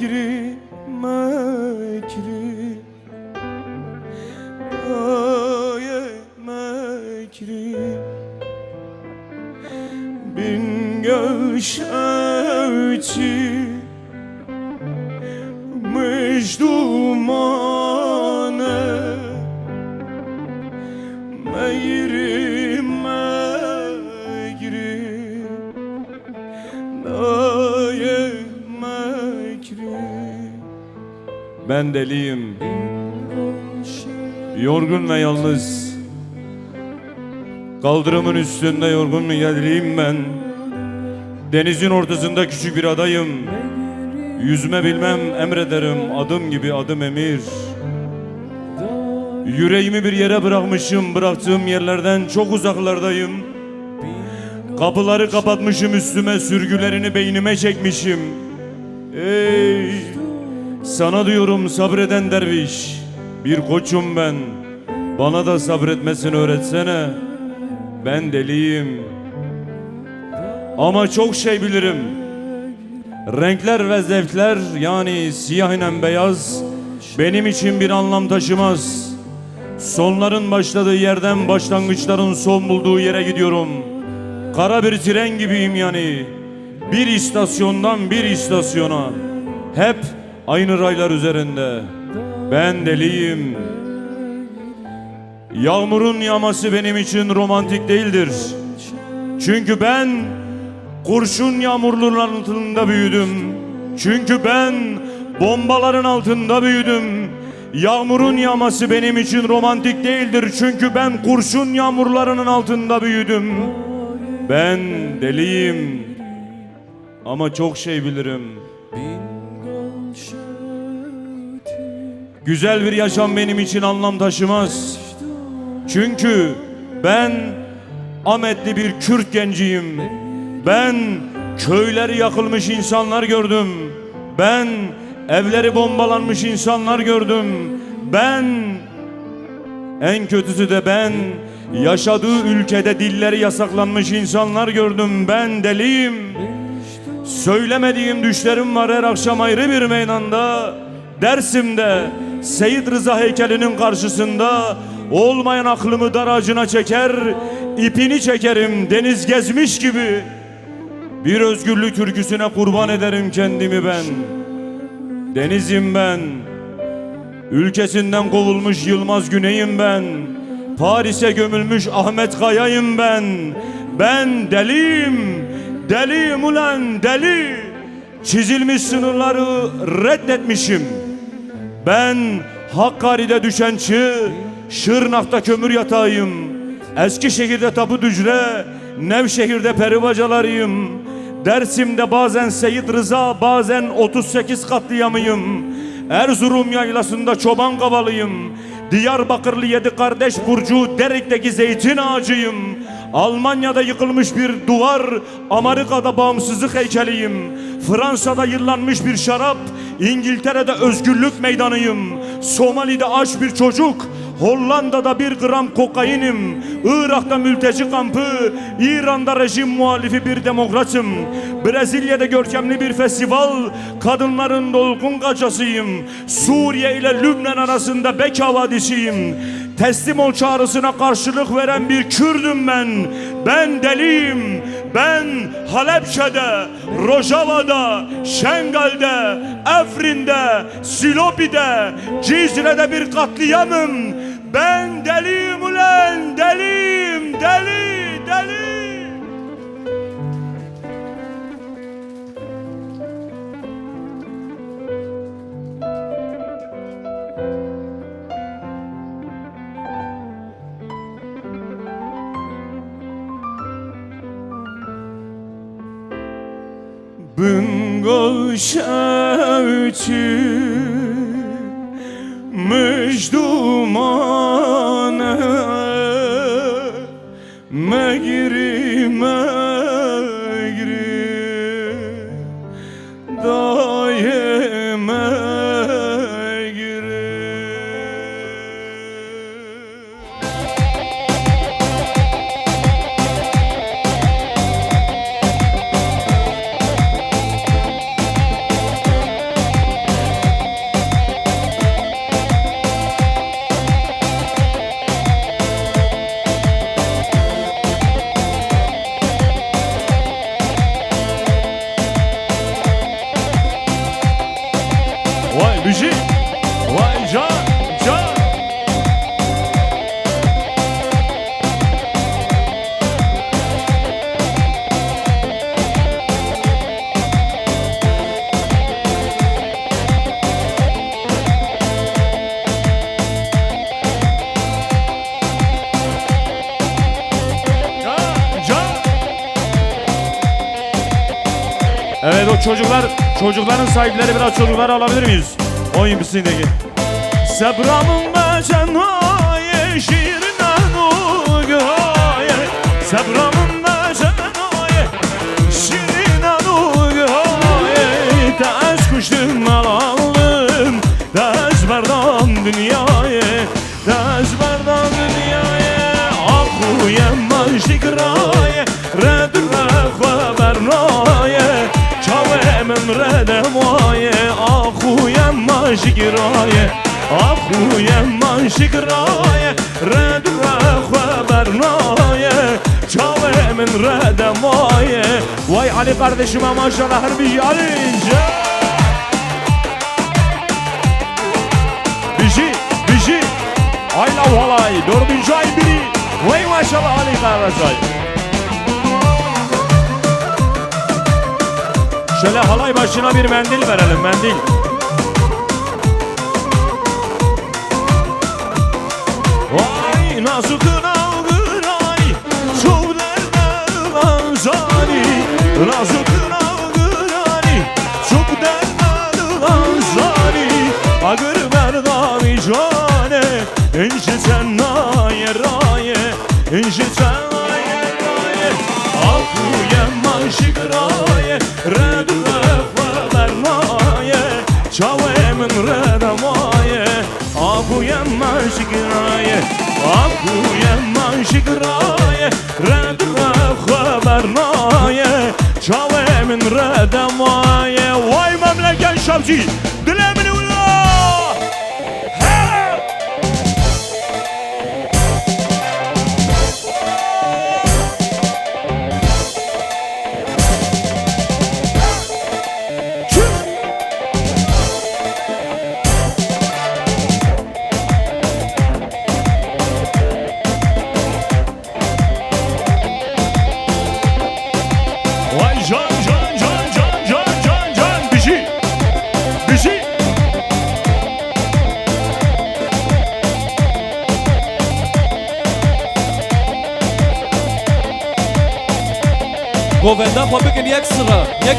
mekri mekri Daye mekri Bin gevşeti Mecdumane Meyri mekri Daye mekri Ben deliyim, yorgun ve yalnız. Kaldırımın üstünde yorgun ve deliyim ben. Denizin ortasında küçük bir adayım. Yüzme bilmem emrederim, adım gibi adım emir. Yüreğimi bir yere bırakmışım, bıraktığım yerlerden çok uzaklardayım. Kapıları kapatmışım üstüme, sürgülerini beynime çekmişim. Ey, sana diyorum sabreden derviş, bir koçum ben. Bana da sabretmesini öğretsene. Ben deliyim ama çok şey bilirim. Renkler ve zevkler, yani siyah ile beyaz, benim için bir anlam taşımaz. Sonların başladığı yerden başlangıçların son bulduğu yere gidiyorum. Kara bir tren gibiyim yani. Bir istasyondan bir istasyona, hep aynı raylar üzerinde. Ben deliyim. Yağmurun yağması benim için romantik değildir. Çünkü ben kurşun yağmurların altında büyüdüm. Çünkü ben bombaların altında büyüdüm. Yağmurun yağması benim için romantik değildir. Çünkü ben kurşun yağmurlarının altında büyüdüm. Ben deliyim ama çok şey bilirim. Güzel bir yaşam benim için anlam taşımaz. Çünkü ben Ahmetli bir Kürt genciyim. Ben köyleri yakılmış insanlar gördüm. Ben evleri bombalanmış insanlar gördüm. Ben, en kötüsü de ben, yaşadığı ülkede dilleri yasaklanmış insanlar gördüm. Ben deliyim. Söylemediğim düşlerim var her akşam ayrı bir meydanda. Dersim'de Seyit Rıza heykelinin karşısında olmayan aklımı dar ağacına çeker, ipini çekerim deniz gezmiş gibi. Bir özgürlük türküsüne kurban ederim kendimi ben. Denizim ben. Ülkesinden kovulmuş Yılmaz Güney'im ben. Paris'e gömülmüş Ahmet Kaya'yım ben. Ben deliyim. Deliyim ulan deli. Çizilmiş sınırları reddetmişim. Ben Hakkari'de düşen çığ, Şırnak'ta kömür yatağıyım. Eskişehir'de Tapu Dücre, Nevşehir'de peribacalarıyım. Dersim'de bazen Seyit Rıza, bazen 38 katliamıyım. Erzurum yaylasında çoban kavalıyım. Diyarbakırlı 7 kardeş Burcu Derik'teki zeytin ağacıyım. Almanya'da yıkılmış bir duvar, Amerika'da bağımsızlık heykeliyim. Fransa'da yıllanmış bir şarap, İngiltere'de özgürlük meydanıyım. Somali'de aç bir çocuk, Hollanda'da 1 gram kokainim. Irak'ta mülteci kampı, İran'da rejim muhalifi bir demokratım. Brezilya'da görkemli bir festival, kadınların dolgun gacasıyım. Suriye ile Lübnan arasında Beka Vadisi'yim. Teslim ol çağrısına karşılık veren bir Kürdüm ben. Ben deliyim. Ben Halepçe'de, Rojava'da, Şengal'de, Afrin'de, Silopi'de, Cizre'de bir katliamım. Ben deliyim ulan, deliyim, deli, deli. Bingöl şevçi müjdumane megri megri daye megri. Evet o çocukların sahipleri biraz çocukları alabilir miyiz? Oyun bisindeki. Sebramın becenayı şirinden uğraye. Sebramın becenayı şirinden uğraye. Tez kuştum alalım, tez berdan dünyaya, tez berdan dünyaya. Akhu yemman şikraye, redre habernaye. Çavemin redemaye, akhu yemman şikraye. Akhu yemman şikraye, redre habernaye. Çavemin redemaye. Vay Ali kardeşime maşallah her bir yarınca. Bişi Ayla valay 4. ay biri. Vay maşallah Ali kardeşay. Şöyle halay başına bir mendil verelim, mendil. Vay nasıl kınav kınay, çuvlerden lanzani. Nasıl kınav kınay, çuvlerden lanzani. Agır merdami cane, inşi sen naye raye, inşi sen naye raye. Akhu yemman şikraye, redre habernaye. Çavemin redemaye, akhu yemman şikraye. Akhu yemman şikraye, redre habernaye. Çavemin redemaye. Vay memleket şapçı, dilemini ulan. گوونده خوا بگین یک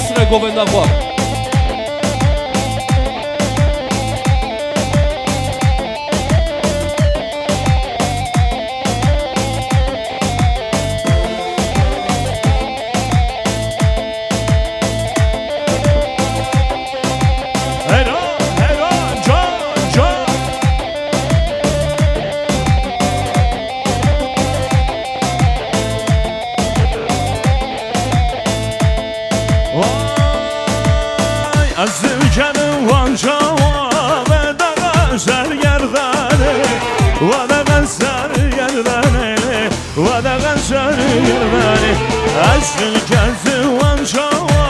سره گوونده خوا Azılcanın vancawa ve dağa sergerdane, ve dağa sergerdane, ve dağa sergerdane. Azılcanın vancawa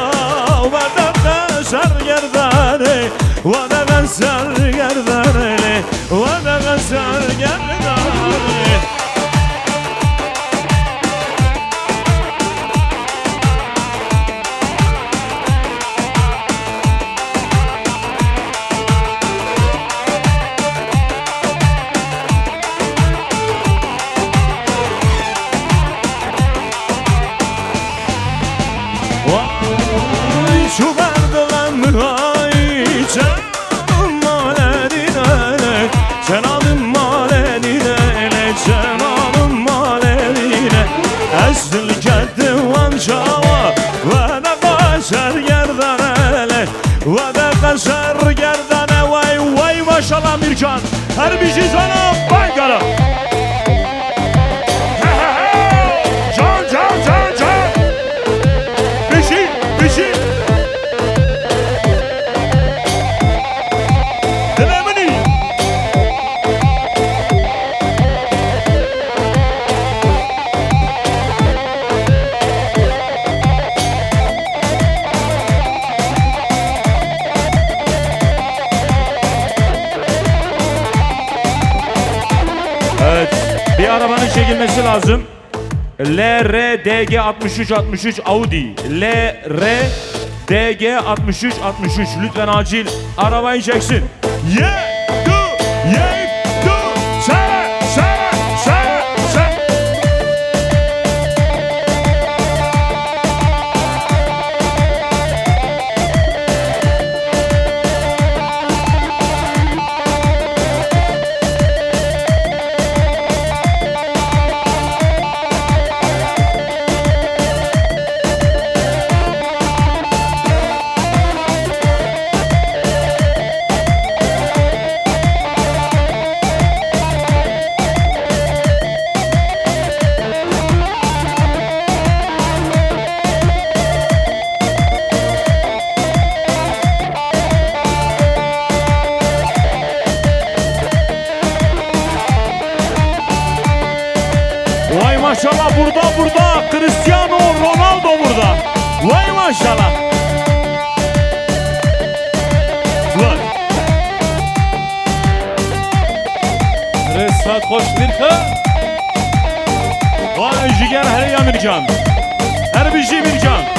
ve dağa sergerdane, ve dağa sergerdane, ve dağa sergerdane. Şu verdilen mühayy canım maledine, cenabım maledine, cenabım maledine. Esdil geddi vanşava ve de kaşer gerdane, ve de kaşer gerdane. Vay vay maşallah Mircan, her bir şey sana baykara. Evet, bir arabanın çekilmesi lazım. LRDG 6363 Audi. LRDG 6363 lütfen acil arabayı çeksin. maşallah. Vay. Resa koş Mirka. Vay ciger her ya Mircan. Her bir şey Mircan.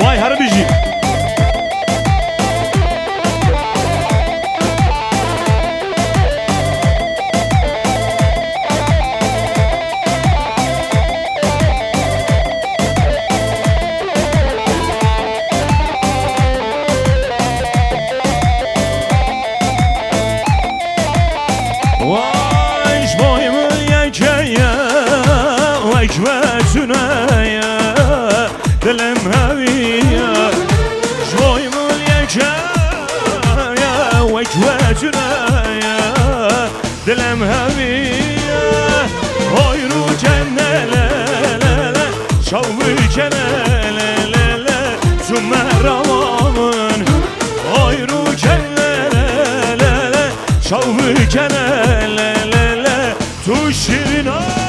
Vay harbici. Vay boymun yekeye vekvetüne ya dilim heviye boymun yekeye vekvetüne ya dilim heviye hoyru kennelele şavı kennelele zümerramamın hoyru kennelele şavı kennelele tuşirina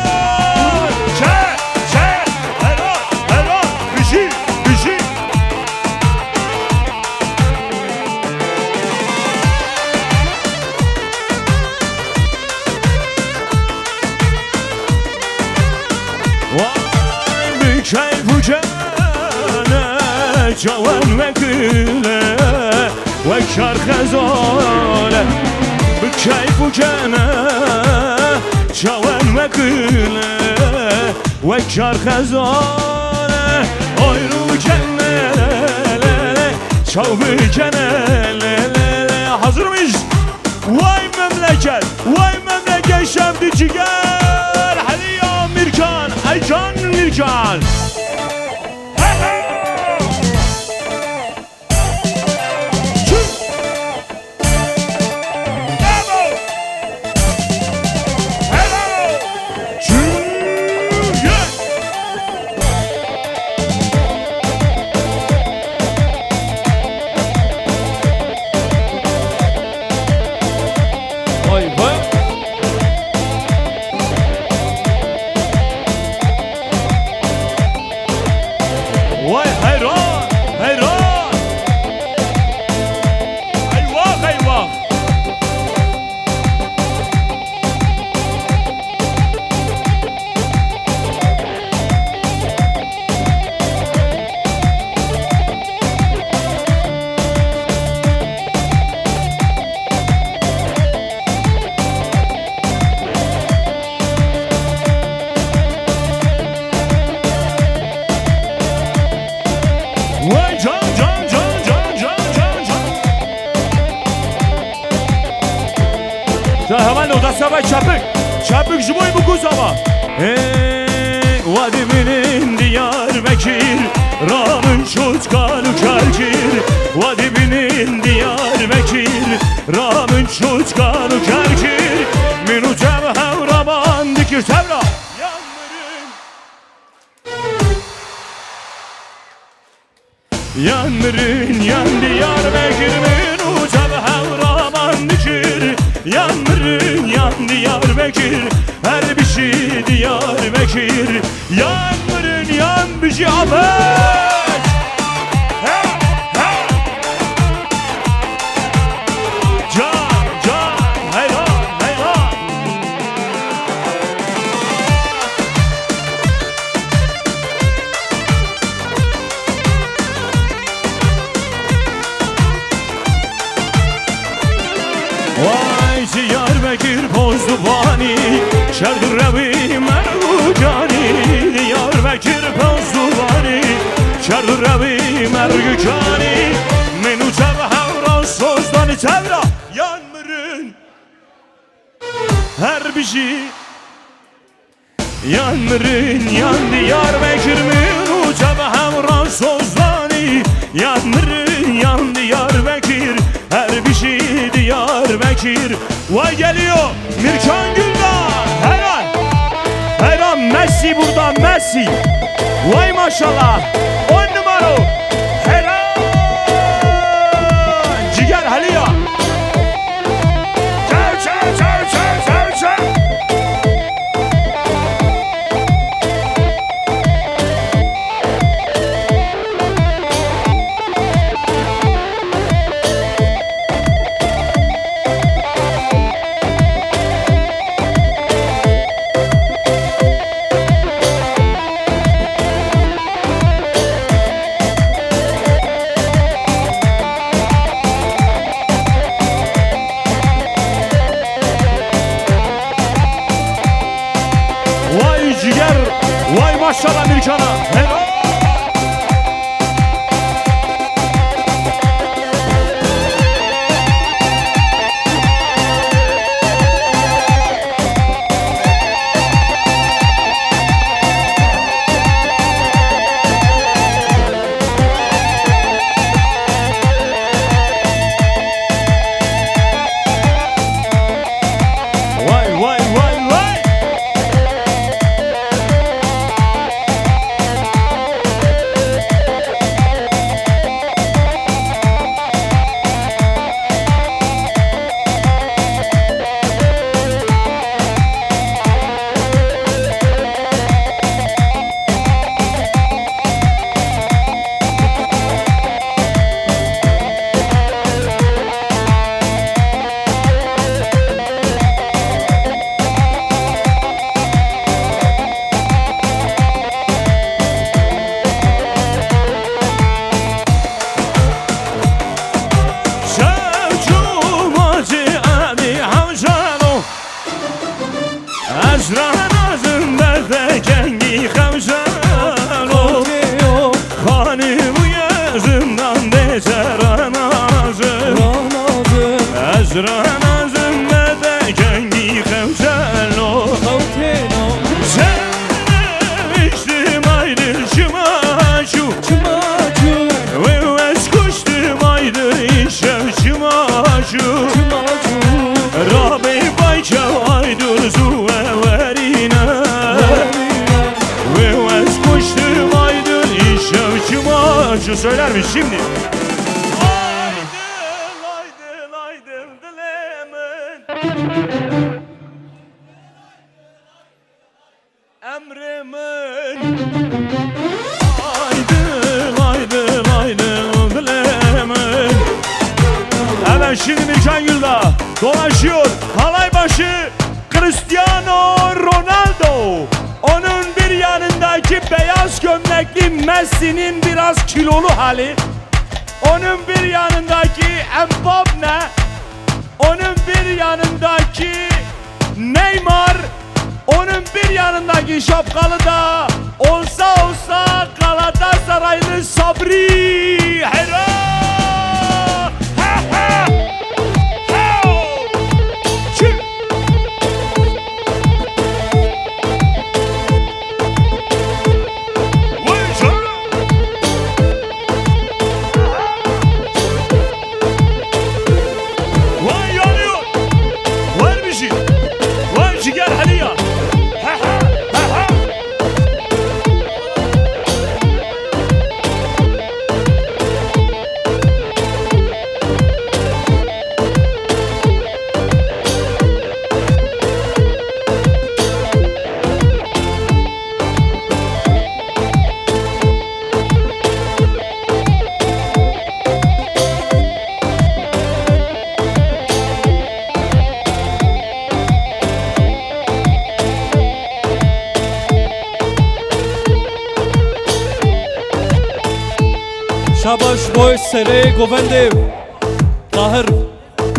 جوان وكله وكشار خزاله بكيف وجانا جوان وكله وكشار خزاله ايرو جنله شوف جنله hazır mıyız? Vay memleket, vay memleket şemdi ciğer. Hadi ya Mircan, Aycan Mircan. Vay hayran, hayran. Eyvah, eyvah. Vay can can can can can can can. Sen hemen odası var çapık. Çapık jiboy bu kuzama. Vadiminin Diyarbakır Ramın çutkalı kerkir Vadiminin Diyarbakır Ramın çutkalı kerkir Minu cevhev raman dikir tevra Yanmırın yan Diyarbakır Minu cevhev raman dikir Yanmırın yan Diyarbakır her bir şey Diyarbakır Yanmırın yan bir şey Ahmet Can can hayran hayran Vay Diyarbakır Bozduvani Şerdürevi Mergucani Diyarbakır Bozduvani Şerdürevi Mergucani Menu cevhev sozdan tevra Yanmırın her bir şey Yanmırın yan Diyarbakır Menu cevhev sozdan Yanmırın yan Diyarbakır her bir şey Diyarbakır Vay geliyor Mirkan Güldağ Her an Messi burada Messi Messi. Vay maşallah. 10 numara. Helal. Ciger Haliya. Çal çal çal çal çal çal. Vay ciger, vay maşallah Mirkan'a. Helal. Vay vay vay vay. Söylermiş şimdi. Aydın aydın aydın dilemin emrimin. Aydın aydın aydın dilemin. Evet şimdi Mirkan Güldağ dolaşıyor. Halay başı Cristiano Ronaldo. Onun bir yanındaki beyaz gömlekli Messi'nin biraz kilolu hali. Onun bir yanındaki Mbappe. Onun bir yanındaki Neymar. Onun bir yanındaki şapkalı da olsa Galatasaraylı Sabri. Helal. Ha ha. Ha. Çık. شاباش بوی سری گوونده ظاهر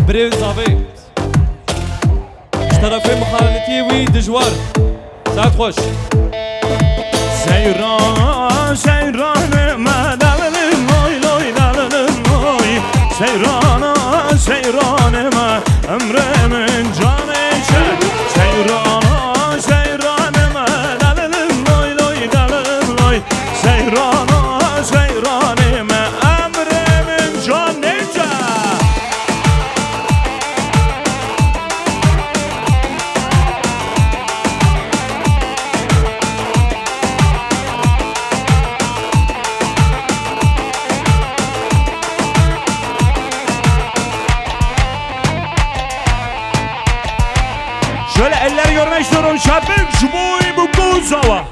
بريز زاوي اشترى في مخالطي وي دجوار ساعد خوش Seyran seyranıma dalılım oy loy dalılım oy. Seyrana seyranıma ömrümün canı içer. Seyrana seyranıma dalılım loy loy dalılım loy. Seyrana seyranıma ömrümün canı içer. şapik şuboy bu kuzava.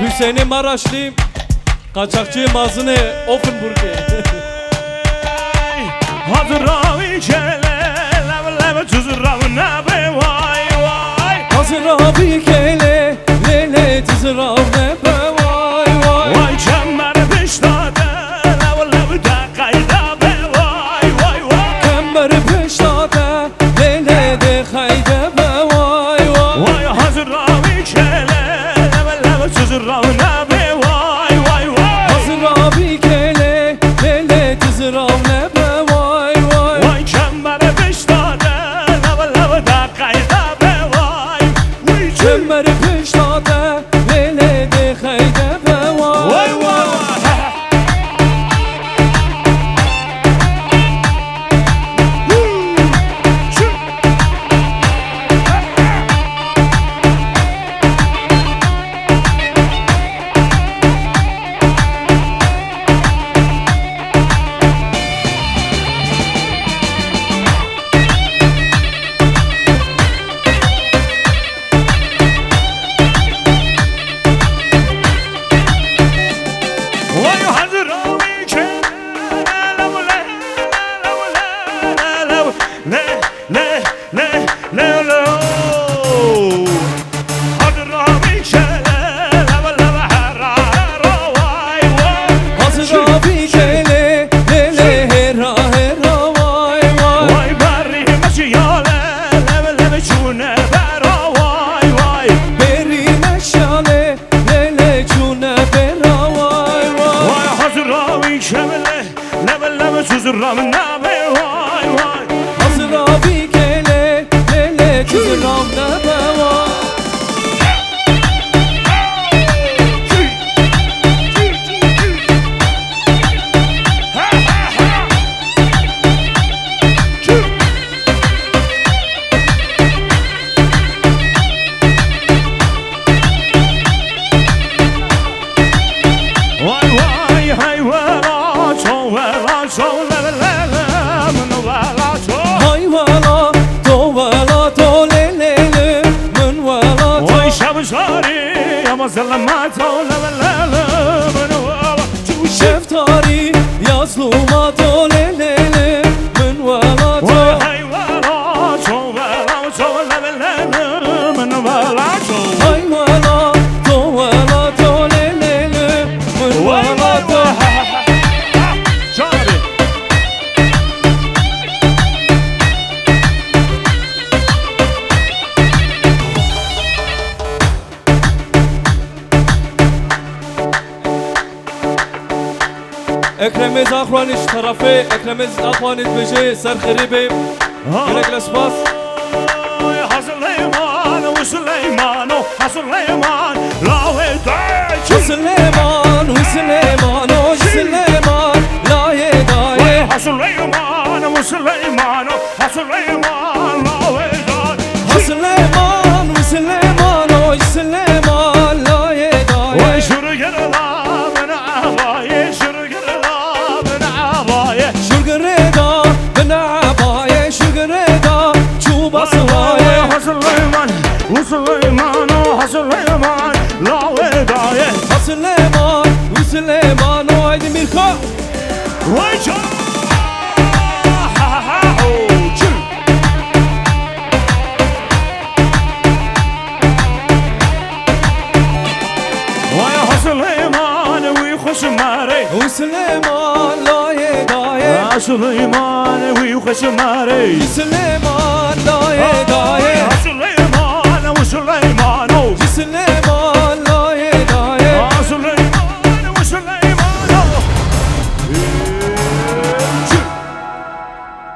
Hüseyin'i Maraşlıyım. Kaçakçı mazını Offenburg'e. Hazıravi kele leve tuzravi nabe vay vay. Hazıravi kele lele tızrav nebe vay vay. Vay kemer piştade leve da kayda be vay vay vay. Kemer peştade lele de hayde be vay vay. Vay hazıravi kele leve tuzravi nabe vay vay vay. Hazıravi kele lele tızrav nebe vay vay. Vay kemer piştade leve da kayda be vay. Vay Kemer peştade lele de hayde be vay vay vay. vay. Vay hazır abi ki le hazır abi ki vay vay Hazıravi kele lele hera hera vay vay. vay bari meşyale leve çune bera vay vay Beri meşale lele çune bera vay vay. vay hazır abi ki leve suzurram nabe vay vay Hazıravi kele lele tızrav nebe vay. Vay vay hay vela so la la la la mun vela so Hayvala tovala to lele le mun vala to. Vay şabşari ama zalama so la la la la mun vela Şeftari yazluma to lele le mun vala Vay to. hay vela so la la la la mun vela so Hayvala tovala to lele le mun Vay vala vay to. vay Şari Ekremiz Akhwaniş tarafı Ekremiz Akhwaniş beji serxiribi. Gerekli spas. Süleyman ve Süleyman o Süleyman la ve Süleyman hu Süleyman o Süleyman la ye daye. Süleyman ve Süleyman o Süleyman la ve Süleyman hu Süleyman o Süleyman la ye Vay daye. şurger la ben avaye şurger la ben avaye Şurgureda ben abaye şurgureda çubası vaye. Süleyman ve Süleyman o Süleyman la ve Süleyman hu Süleyman o haydi Mirko. Vay çal Vay Süleyman ve Khusmare Hu Süleyman la ye daye. Süleyman ve Khusmare Süleyman la ye daye. Süleyman ve Süleyman o Süleyman la ye daye. Süleyman ve Süleyman o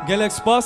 Gelek spas.